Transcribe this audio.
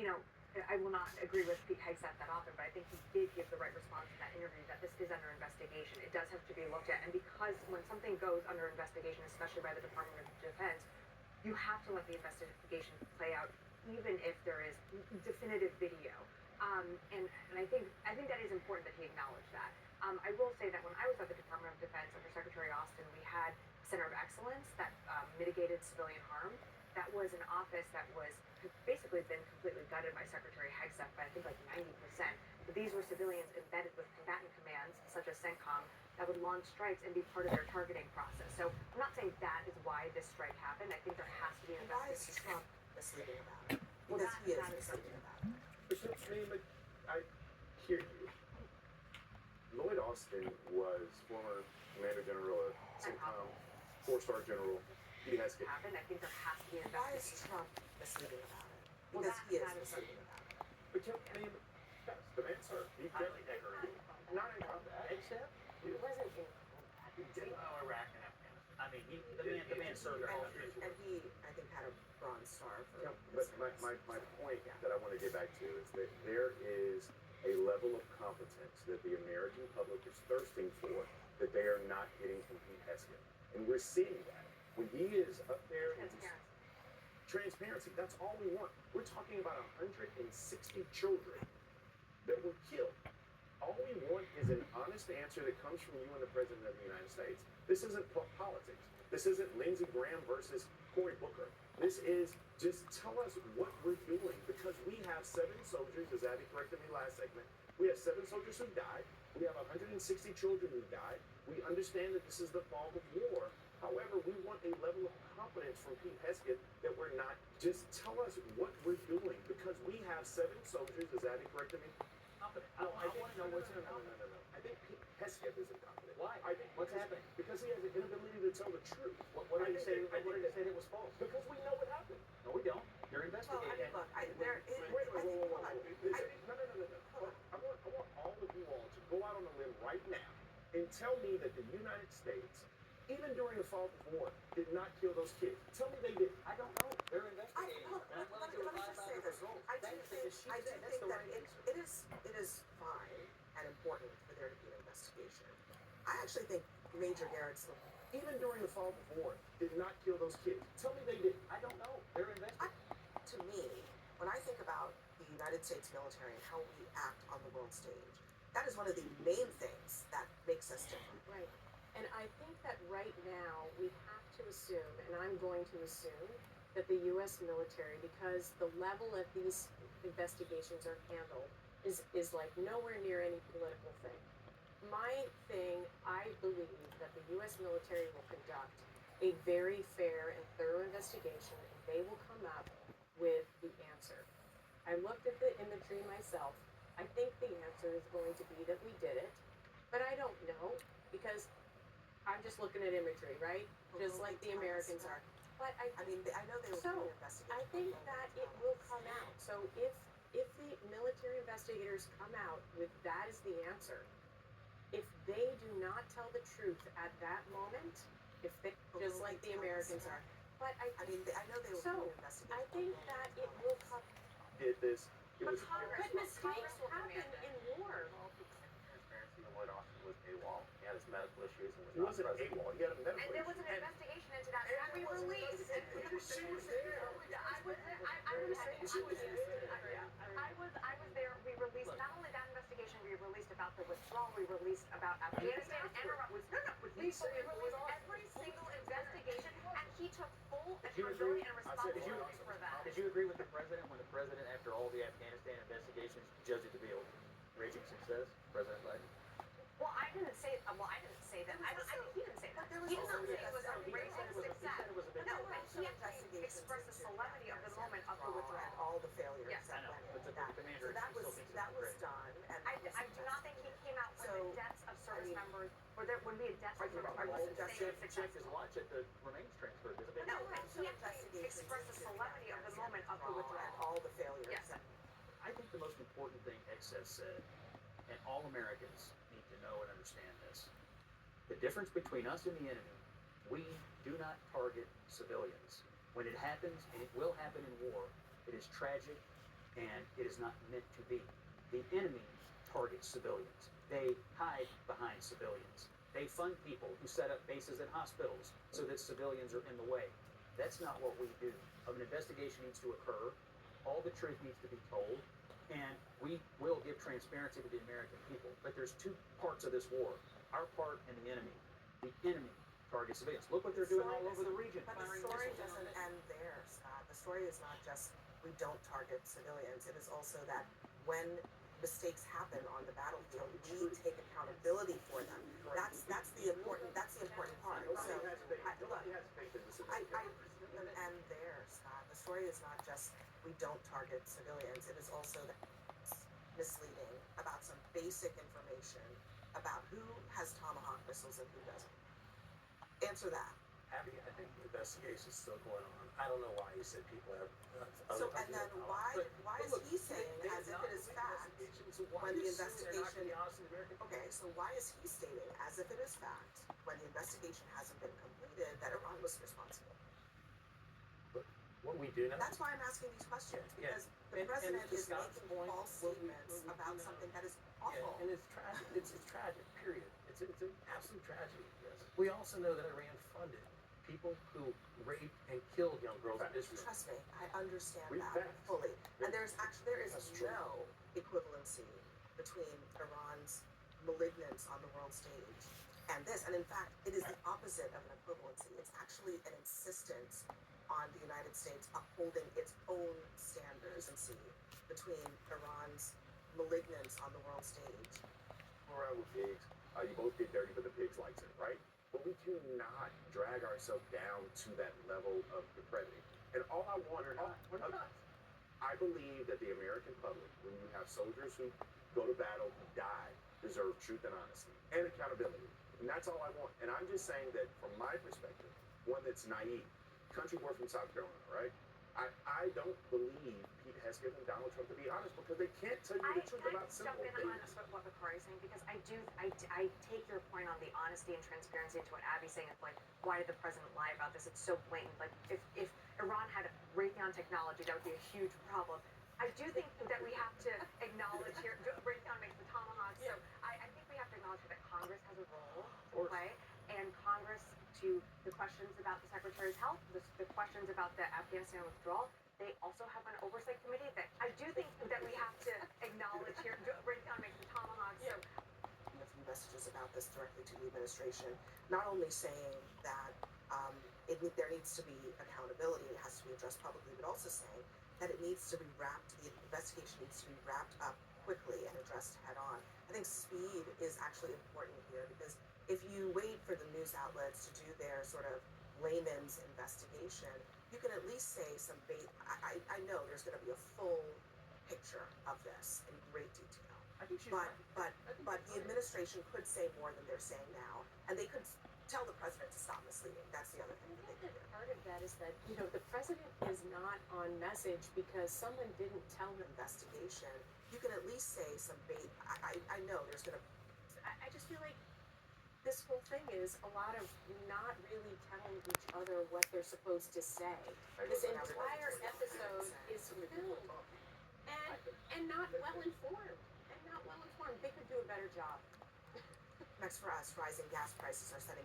I will not agree with Pete Hegseth that often, but I think he did give the right response in that interview that this is under investigation. It does have to be looked at. And because when something goes under investigation, especially by the Department of Defense, you have to let the investigation play out, even if there is definitive video. And I think that is important that he acknowledged that. I will say that when I was at the Department of Defense under Secretary Austin, we had a Center of Excellence that mitigated civilian harm. That was an office that was basically been completely gutted by Secretary Hegseth by I think like 90%. But these were civilians embedded with combatant commands such as CENTCOM that would launch strikes and be part of their targeting process. So I'm not saying that is why this strike happened. I think there has to be an Why is investigation. Trump misleading about it? Because he is misleading about it. But I hear you. Lloyd Austin was former Commander General of CENTCOM, four-star General. He has to Happened. I think there has to be an Why investigation. is Trump misleading about it? Well, Because he is that is- misleading about it. But yes, the man, sir, he Highly did decorated. not in combat. Except It wasn't in he did know Iraq and Afghanistan. I mean, the man served all three. And he, I think, had a Bronze Star for Yeah, his but my service. point Yeah. that I want to get back to is that there is a level of competence that the American public is thirsting for that they are not getting from Pete Hegseth. And we're seeing that. When he is up there and transparency. transparency, that's all we want. We're talking about 160 children that were killed. All we want is an honest answer that comes from you and the President of the United States. This isn't politics. This isn't Lindsey Graham versus Cory Booker. This is just tell us what we're doing because we have 7 soldiers, as Abby corrected me last segment. We have 7 soldiers who died. We have 160 children who died. We understand that this is the fog of war. However, we want a level of competence from Pete Hegseth that we're not. Just tell us what we're doing because we have 7 soldiers, as Abby corrected me. Competent. No, I want to know what's in no. I think Pete Hegseth isn't confident. Why? I think What's because- happening? Because he has an inability to tell the truth. What I did he think say? that- I What did he think say that was false? Because we know what happened. No, we don't. They're Well, I investigating. mean, look, there is, Wait, I think, hold on. Listen, no. Hold on. I want all of you all to go out on a limb right now and tell me that the United States, even during the fog of war, did not kill those kids. Tell me they did. I don't know. They're investigating. Look, And I'm willing to let me abide just by say the this. results. I do That's think, because she I do said that's think the that right answer. it is fine and important for there to be an investigation. I actually think Major Garrett's the Even during the fog of war, did not kill those kids. Tell me they did. I don't know. They're investigating. to me, when I think about the United States military and how we act on the world stage, that is one of the main things that makes us different. Right. And I think that right now we have to assume, and I'm going to assume, that the U.S. military, because the level of these investigations are handled, is like nowhere near any political thing. My thing, I believe that the U.S. military will conduct a very fair and thorough investigation, and they will come up with the answer. I looked at the imagery myself. I think the answer is going to be that we did it, but I don't know because I'm just looking at imagery, right? Just like the Americans are. But I mean, I know they were doing so an investigation. I think that it will come out. So if the military investigators come out with that as the answer, if they do not tell the truth at that moment, if they just like the Americans are, but I mean, I know they were doing an so investigation. I think that it will come. Did this. It But was mistakes Congress will happen command it. in war. Transparency. Lloyd Austin was AWOL. He had his medical issues and was He not wasn't present. AWOL. He had a medical And there was an issue. investigation into that, And and we there was an released. investigation. She was there. I was there. We released Look. not only that investigation, we released about the withdrawal, we released about Afghanistan and Iraq. We released every single investigation, and he took full Did you agree? accountability and I said, responsibility for that. Did you agree with the president when the president, after all the Afghanistan investigations, judged it to be a raging success? President Biden. Well, I didn't say that. He didn't say that. He did not say it was a raging success. No, but he actually expressed the solemnity of the moment of the and withdrawal. all the failures Yes, that I know, went but into the that. commander So that still was thinks that it's was great. done, and I do not think he came out with So, the deaths of service I mean- members, or there would be a death of service Are you members suggesting- saying Check his successful. watch at the remains transfer. There's a big No, difference. but he actually expressed the solemnity of the moment of the and withdrawal. all the failures. Yes. I think the most important thing Excess said, and all Americans need to know and understand this, the difference between us and the enemy, we do not target civilians. When it happens, and it will happen in war, it is tragic, and it is not meant to be. The enemy targets civilians. They hide behind civilians. They fund people who set up bases at hospitals so that civilians are in the way. That's not what we do. An investigation needs to occur. All the truth needs to be told, and we will give transparency to the American people. But there's two parts of this war: our part and the enemy. The enemy targets civilians. Look what they're doing all over the region. But the firing story missiles doesn't end there, Scott. The story is not just we don't target civilians. It is also that when mistakes happen on the battlefield, we take accountability for them. That's the important part. So I doesn't end there, Scott. The story is not just we don't target civilians. It is also that it's misleading about some basic information about who has Tomahawk missiles and who doesn't. Answer that. Abby, I think the investigation's still going on. I don't know why you said people have. So, and then why is he saying as if it is fact when the investigation? Okay, so why is he stating as if it is fact when the investigation hasn't been completed that Iran was responsible? What we do know. That's why I'm asking these questions because the president is making false statements about something that is awful. And it's tragic. It's tragic. Period. It's an absolute tragedy. Yes. We also know that Iran funded people who raped and killed young girls in Israel. Trust me, I understand We that fact. fully. And there is That's true. no equivalency between Iran's malignance on the world stage and this. And in fact, it is the opposite of an equivalency. It's actually an insistence on the United States upholding its own standards and see between Iran's malignance on the world stage. Around with pigs, you both get dirty, but the pigs likes it, right? But we cannot drag ourselves down to that level of depravity. And all I want, I believe that the American public, when you have soldiers who go to battle, who die, deserve truth and honesty and accountability. And that's all I want. And I'm just saying that from my perspective, one that's naive, country boy from South Carolina, right? I don't believe Pete has given Donald Trump to be honest because they can't tell you the truth about jump simple in things. on what Bakari's saying because I take your point on the honesty and transparency to what Abby's saying. It's like, why did the president lie about this? It's so blatant. Like, if Iran had Raytheon technology, that would be a huge problem. I do think that we have to acknowledge here, Raytheon makes the Tomahawk, so I think we have to acknowledge that Congress has a role to play, and Congress, to the questions about the Secretary's health, the questions about the Afghanistan withdrawal, they also have an oversight committee that I do think that we have to acknowledge here, Raytheon makes the Tomahawk, so A few messages about this directly to the administration, not only saying that there needs to be accountability, it has to be addressed publicly, but also saying that the investigation needs to be wrapped up quickly and addressed head on. I think speed is actually important here because if you wait for the news outlets to do their sort of layman's investigation, you can at least say some I know there's going to be a full picture of this in great detail. I think she's But right. but the administration could say more than they're saying now, and they could tell the president to stop misleading. That's the other thing that they could do. Part of that is that, the president is not on message because someone didn't tell him. Investigation, you can at least say some I know there's going to. I just feel like this whole thing is a lot of not really telling each other what they're supposed to say. This entire episode is filmed and not well informed. They could do a better job. Next for us, rising gas prices are setting